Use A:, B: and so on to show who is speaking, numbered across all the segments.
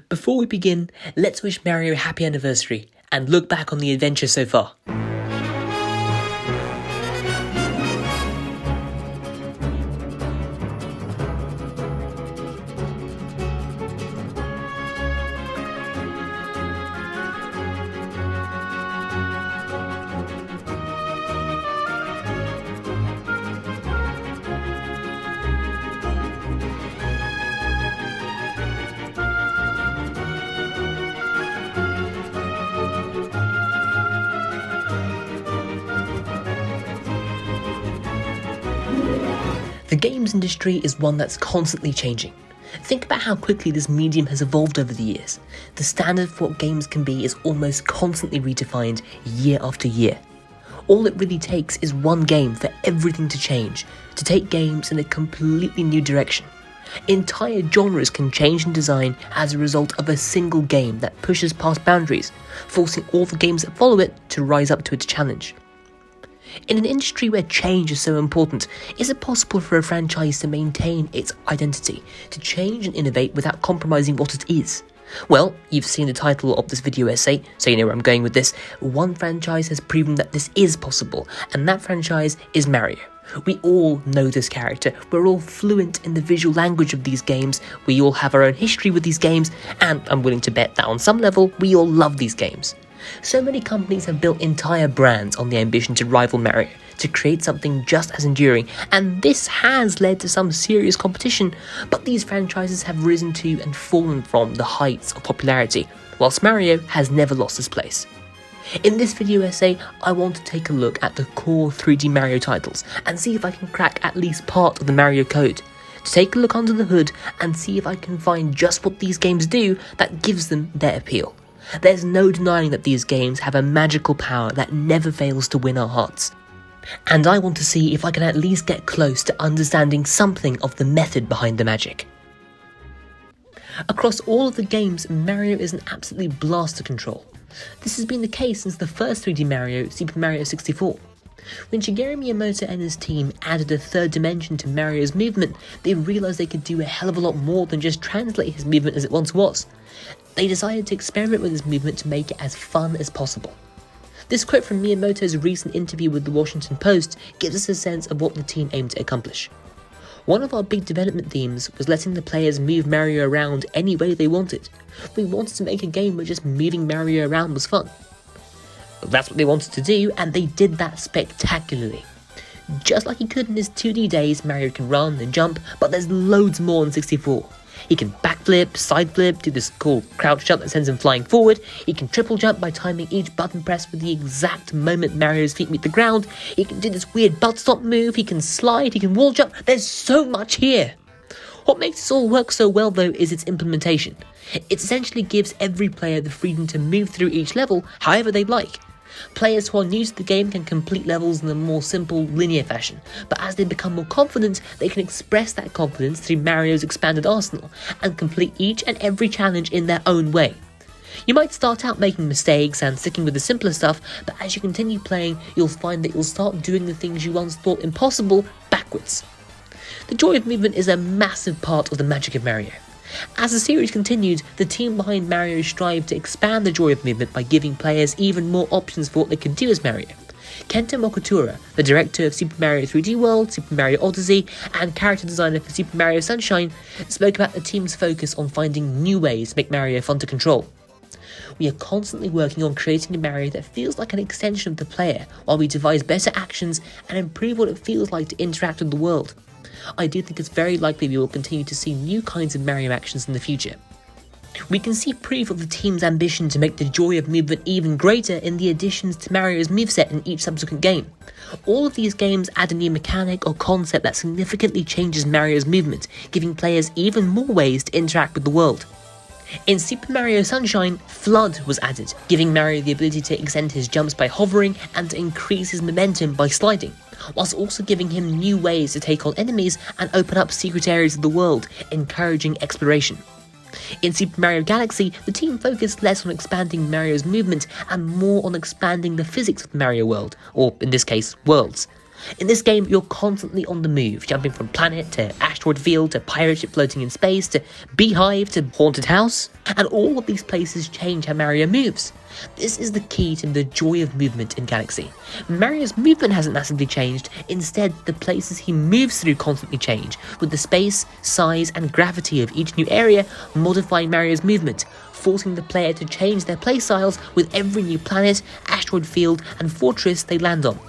A: Before we begin, let's wish Mario a happy anniversary and look back on the adventure so far. The games industry is one that's constantly changing. Think about how quickly this medium has evolved over the years. The standard for what games can be is almost constantly redefined year after year. All it really takes is one game for everything to change, to take games in a completely new direction. Entire genres can change in design as a result of a single game that pushes past boundaries, forcing all the games that follow it to rise up to its challenge. In an industry where change is so important, is it possible for a franchise to maintain its identity, to change and innovate without compromising what it is? Well, you've seen the title of this video essay, so you know where I'm going with this. One franchise has proven that this is possible, and that franchise is Mario. We all know this character, we're all fluent in the visual language of these games, we all have our own history with these games, and I'm willing to bet that on some level, we all love these games. So many companies have built entire brands on the ambition to rival Mario, to create something just as enduring, and this has led to some serious competition, but these franchises have risen to and fallen from the heights of popularity, whilst Mario has never lost his place. In this video essay, I want to take a look at the core 3D Mario titles and see if I can crack at least part of the Mario code, to take a look under the hood and see if I can find just what these games do that gives them their appeal. There's no denying that these games have a magical power that never fails to win our hearts. And I want to see if I can at least get close to understanding something of the method behind the magic. Across all of the games, Mario is an absolutely blast to control. This has been the case since the first 3D Mario, Super Mario 64. When Shigeru Miyamoto and his team added a third dimension to Mario's movement, they realised they could do a hell of a lot more than just translate his movement as it once was. They decided to experiment with his movement to make it as fun as possible. This quote from Miyamoto's recent interview with the Washington Post gives us a sense of what the team aimed to accomplish. One of our big development themes was letting the players move Mario around any way they wanted. We wanted to make a game where just moving Mario around was fun. That's what they wanted to do, and they did that spectacularly. Just like he could in his 2D days, Mario can run and jump, but there's loads more in 64. He can backflip, side flip, do this cool crouch jump that sends him flying forward. He can triple jump by timing each button press with the exact moment Mario's feet meet the ground. He can do this weird butt stop move, he can slide, he can wall jump. There's so much here. What makes this all work so well though is its implementation. It essentially gives every player the freedom to move through each level however they like. Players who are new to the game can complete levels in a more simple, linear fashion, but as they become more confident, they can express that confidence through Mario's expanded arsenal, and complete each and every challenge in their own way. You might start out making mistakes and sticking with the simpler stuff, but as you continue playing, you'll find that you'll start doing the things you once thought impossible backwards. The joy of movement is a massive part of the magic of Mario. As the series continued, the team behind Mario strived to expand the joy of movement by giving players even more options for what they could do as Mario. Kento Mokutura, the director of Super Mario 3D World, Super Mario Odyssey, and character designer for Super Mario Sunshine, spoke about the team's focus on finding new ways to make Mario fun to control. We are constantly working on creating a Mario that feels like an extension of the player, while we devise better actions and improve what it feels like to interact with the world. I do think it's very likely we will continue to see new kinds of Mario actions in the future. We can see proof of the team's ambition to make the joy of movement even greater in the additions to Mario's moveset in each subsequent game. All of these games add a new mechanic or concept that significantly changes Mario's movement, giving players even more ways to interact with the world. In Super Mario Sunshine, Flood was added, giving Mario the ability to extend his jumps by hovering and to increase his momentum by sliding, whilst also giving him new ways to take on enemies and open up secret areas of the world, encouraging exploration. In Super Mario Galaxy, the team focused less on expanding Mario's movement and more on expanding the physics of the Mario world, or in this case, worlds. In this game, you're constantly on the move, jumping from planet to asteroid field to pirate ship floating in space to beehive to haunted house, and all of these places change how Mario moves. This is the key to the joy of movement in Galaxy. Mario's movement hasn't massively changed, instead the places he moves through constantly change, with the space, size and gravity of each new area modifying Mario's movement, forcing the player to change their playstyles with every new planet, asteroid field and fortress they land on.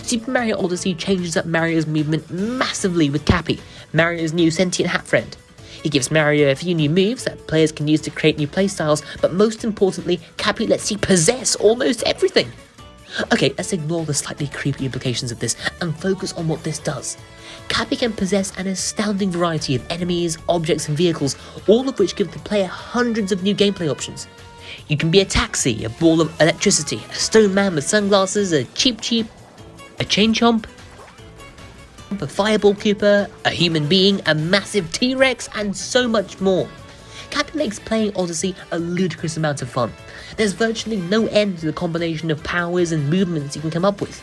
A: Super Mario Odyssey changes up Mario's movement massively with Cappy, Mario's new sentient hat friend. He gives Mario a few new moves that players can use to create new playstyles, but most importantly, Cappy lets you possess almost everything. Okay, let's ignore the slightly creepy implications of this and focus on what this does. Cappy can possess an astounding variety of enemies, objects and vehicles, all of which give the player hundreds of new gameplay options. You can be a taxi, a ball of electricity, a stone man with sunglasses, a cheap, a chain chomp, a fireball Koopa, a human being, a massive T-Rex, and so much more. Cappy makes playing Odyssey a ludicrous amount of fun. There's virtually no end to the combination of powers and movements you can come up with.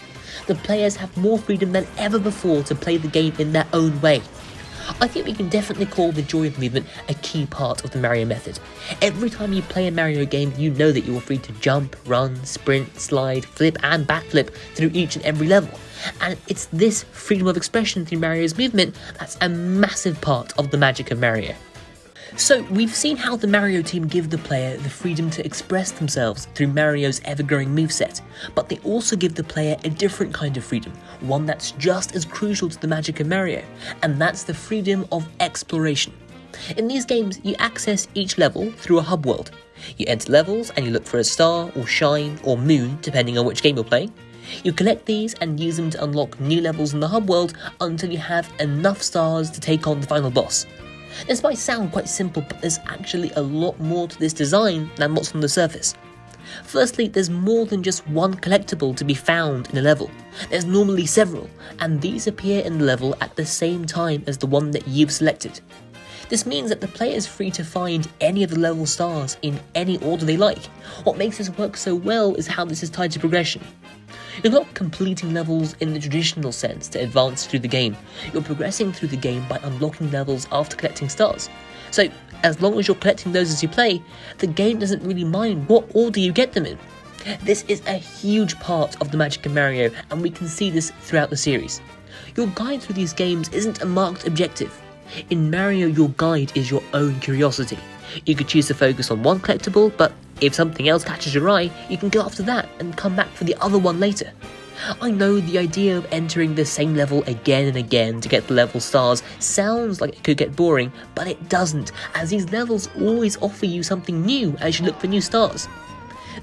A: The players have more freedom than ever before to play the game in their own way. I think we can definitely call the joy of movement a key part of the Mario method. Every time you play a Mario game, you know that you are free to jump, run, sprint, slide, flip and backflip through each and every level. And it's this freedom of expression through Mario's movement that's a massive part of the magic of Mario. So we've seen how the Mario team give the player the freedom to express themselves through Mario's ever-growing moveset, but they also give the player a different kind of freedom, one that's just as crucial to the magic of Mario, and that's the freedom of exploration. In these games, you access each level through a hub world. You enter levels and you look for a star or shine or moon, depending on which game you're playing. You collect these and use them to unlock new levels in the hub world until you have enough stars to take on the final boss. This might sound quite simple, but there's actually a lot more to this design than what's on the surface. Firstly, there's more than just one collectible to be found in a level. There's normally several, and these appear in the level at the same time as the one that you've selected. This means that the player is free to find any of the level stars in any order they like. What makes this work so well is how this is tied to progression. You're not completing levels in the traditional sense to advance through the game. You're progressing through the game by unlocking levels after collecting stars. So, as long as you're collecting those as you play, the game doesn't really mind what order you get them in. This is a huge part of the magic of Mario, and we can see this throughout the series. Your guide through these games isn't a marked objective. In Mario, your guide is your own curiosity. You could choose to focus on one collectible, but if something else catches your eye, you can go after that and come back for the other one later. I know the idea of entering the same level again and again to get the level stars sounds like it could get boring, but it doesn't, as these levels always offer you something new as you look for new stars.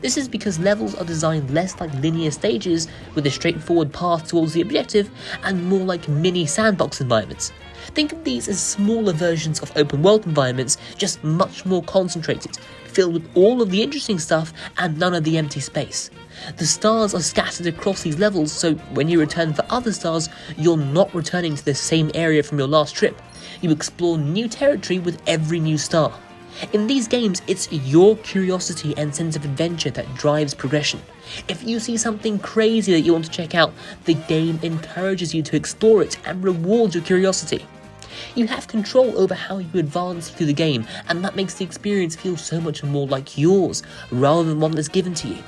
A: This is because levels are designed less like linear stages with a straightforward path towards the objective and more like mini sandbox environments. Think of these as smaller versions of open world environments, just much more concentrated, filled with all of the interesting stuff and none of the empty space. The stars are scattered across these levels, so when you return for other stars, you're not returning to the same area from your last trip. You explore new territory with every new star. In these games, it's your curiosity and sense of adventure that drives progression. If you see something crazy that you want to check out, the game encourages you to explore it and rewards your curiosity. You have control over how you advance through the game, and that makes the experience feel so much more like yours, rather than one that's given to you.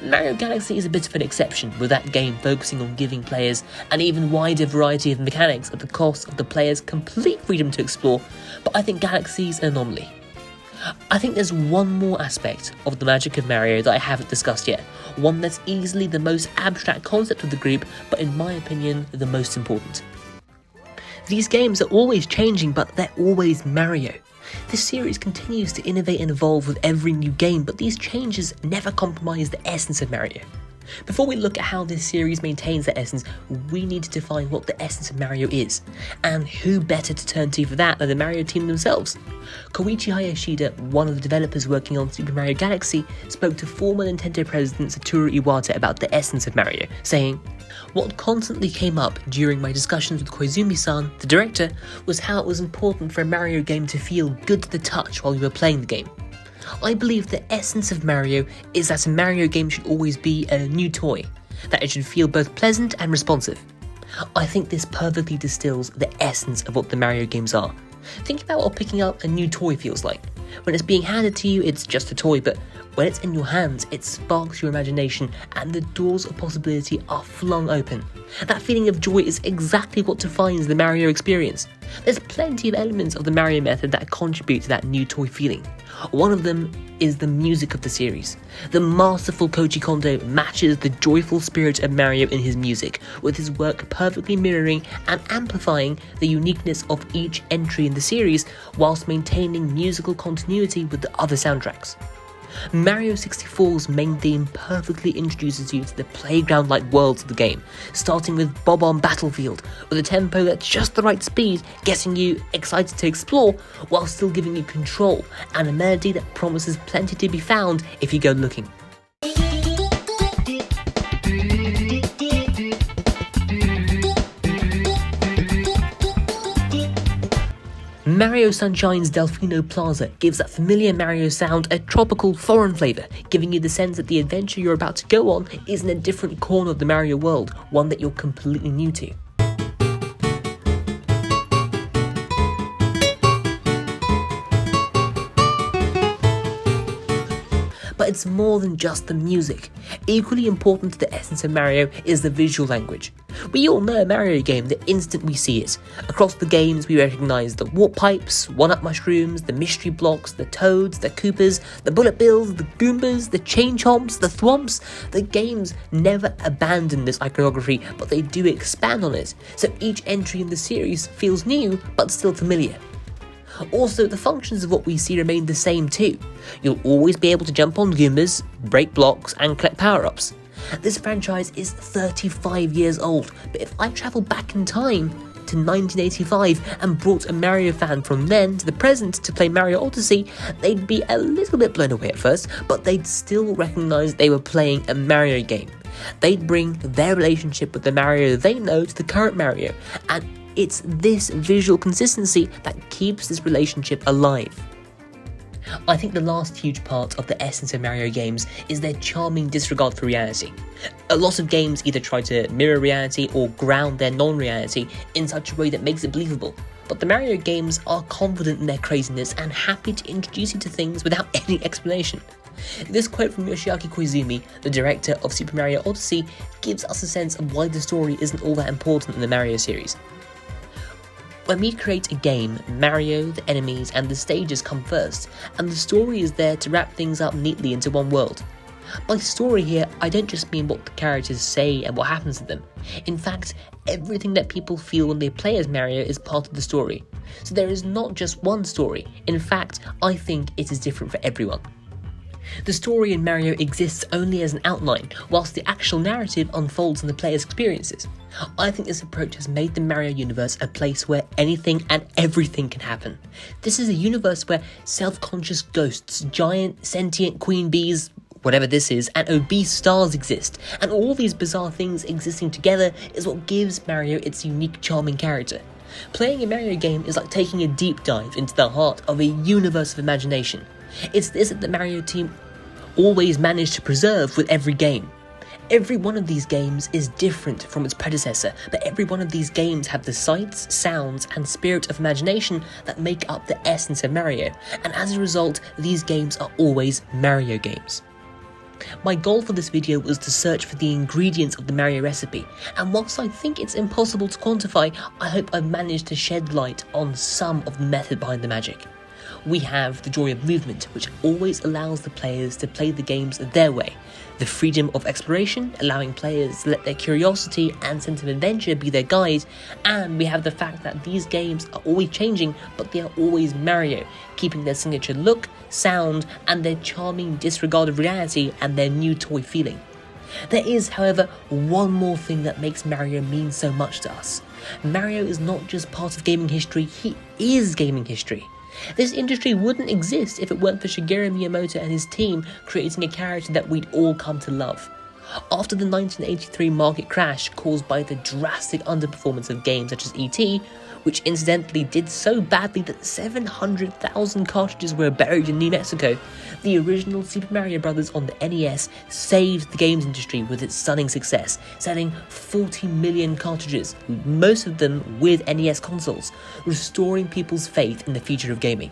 A: Mario Galaxy is a bit of an exception, with that game focusing on giving players an even wider variety of mechanics at the cost of the player's complete freedom to explore, but I think Galaxy's an anomaly. I think there's one more aspect of the magic of Mario that I haven't discussed yet, one that's easily the most abstract concept of the group, but in my opinion, the most important. These games are always changing, but they're always Mario. This series continues to innovate and evolve with every new game, but these changes never compromise the essence of Mario. Before we look at how this series maintains that essence, we need to define what the essence of Mario is, and who better to turn to for that than the Mario team themselves. Koichi Hayashida, one of the developers working on Super Mario Galaxy, spoke to former Nintendo president Satoru Iwata about the essence of Mario, saying, "What constantly came up during my discussions with Koizumi-san, the director, was how it was important for a Mario game to feel good to the touch while you were playing the game. I believe the essence of Mario is that a Mario game should always be a new toy, that it should feel both pleasant and responsive. I think this perfectly distills the essence of what the Mario games are. Think about what picking up a new toy feels like. When it's being handed to you, it's just a toy, but when it's in your hands, it sparks your imagination and the doors of possibility are flung open. That feeling of joy is exactly what defines the Mario experience. There's plenty of elements of the Mario method that contribute to that new toy feeling. One of them is the music of the series. The masterful Koji Kondo matches the joyful spirit of Mario in his music, with his work perfectly mirroring and amplifying the uniqueness of each entry in the series, whilst maintaining musical continuity with the other soundtracks. Mario 64's main theme perfectly introduces you to the playground-like worlds of the game, starting with Bob-omb Battlefield, with a tempo that's just the right speed, getting you excited to explore, while still giving you control, and a melody that promises plenty to be found if you go looking. Mario Sunshine's Delfino Plaza gives that familiar Mario sound a tropical, foreign flavour, giving you the sense that the adventure you're about to go on is in a different corner of the Mario world, one that you're completely new to. But it's more than just the music. Equally important to the essence of Mario is the visual language. We all know a Mario game the instant we see it. Across the games we recognise the warp pipes, one-up mushrooms, the mystery blocks, the toads, the Koopas, the bullet bills, the Goombas, the chain chomps, the thwomps. The games never abandon this iconography, but they do expand on it, so each entry in the series feels new but still familiar. Also, the functions of what we see remain the same too. You'll always be able to jump on Goombas, break blocks, and collect power-ups. This franchise is 35 years old, but if I travel back in time to 1985 and brought a Mario fan from then to the present to play Mario Odyssey, they'd be a little bit blown away at first, but they'd still recognise they were playing a Mario game. They'd bring their relationship with the Mario they know to the current Mario, and it's this visual consistency that keeps this relationship alive. I think the last huge part of the essence of Mario games is their charming disregard for reality. A lot of games either try to mirror reality or ground their non-reality in such a way that makes it believable, but the Mario games are confident in their craziness and happy to introduce you to things without any explanation. This quote from Yoshiaki Koizumi, the director of Super Mario Odyssey, gives us a sense of why the story isn't all that important in the Mario series. When we create a game, Mario, the enemies, and the stages come first, and the story is there to wrap things up neatly into one world. By story here, I don't just mean what the characters say and what happens to them. In fact, everything that people feel when they play as Mario is part of the story. So there is not just one story. In fact, I think it is different for everyone. The story in Mario exists only as an outline, whilst the actual narrative unfolds in the player's experiences. I think this approach has made the Mario universe a place where anything and everything can happen. This is a universe where self-conscious ghosts, giant sentient queen bees, whatever this is, and obese stars exist, and all these bizarre things existing together is what gives Mario its unique, charming character. Playing a Mario game is like taking a deep dive into the heart of a universe of imagination. It's this that the Mario team always manage to preserve with every game. Every one of these games is different from its predecessor, but every one of these games have the sights, sounds, and spirit of imagination that make up the essence of Mario, and as a result, these games are always Mario games. My goal for this video was to search for the ingredients of the Mario recipe, and whilst I think it's impossible to quantify, I hope I've managed to shed light on some of the method behind the magic. We have the joy of movement, which always allows the players to play the games their way. The freedom of exploration, allowing players to let their curiosity and sense of adventure be their guide. And we have the fact that these games are always changing, but they are always Mario, keeping their signature look, sound, and their charming disregard of reality and their new toy feeling. There is, however, one more thing that makes Mario mean so much to us. Mario is not just part of gaming history, he is gaming history. This industry wouldn't exist if it weren't for Shigeru Miyamoto and his team creating a character that we'd all come to love. After the 1983 market crash caused by the drastic underperformance of games such as E.T., which incidentally did so badly that 700,000 cartridges were buried in New Mexico, the original Super Mario Bros. On the NES saved the games industry with its stunning success, selling 40 million cartridges, most of them with NES consoles, restoring people's faith in the future of gaming.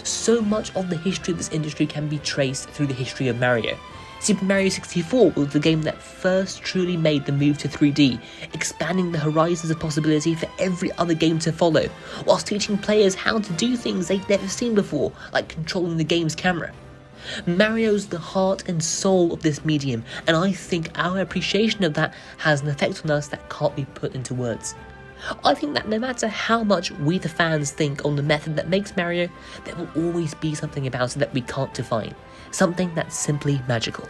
A: So much of the history of this industry can be traced through the history of Mario. Super Mario 64 was the game that first truly made the move to 3D, expanding the horizons of possibility for every other game to follow, whilst teaching players how to do things they'd never seen before, like controlling the game's camera. Mario's the heart and soul of this medium, and I think our appreciation of that has an effect on us that can't be put into words. I think that no matter how much we the fans think on the method that makes Mario, there will always be something about it that we can't define, something that's simply magical.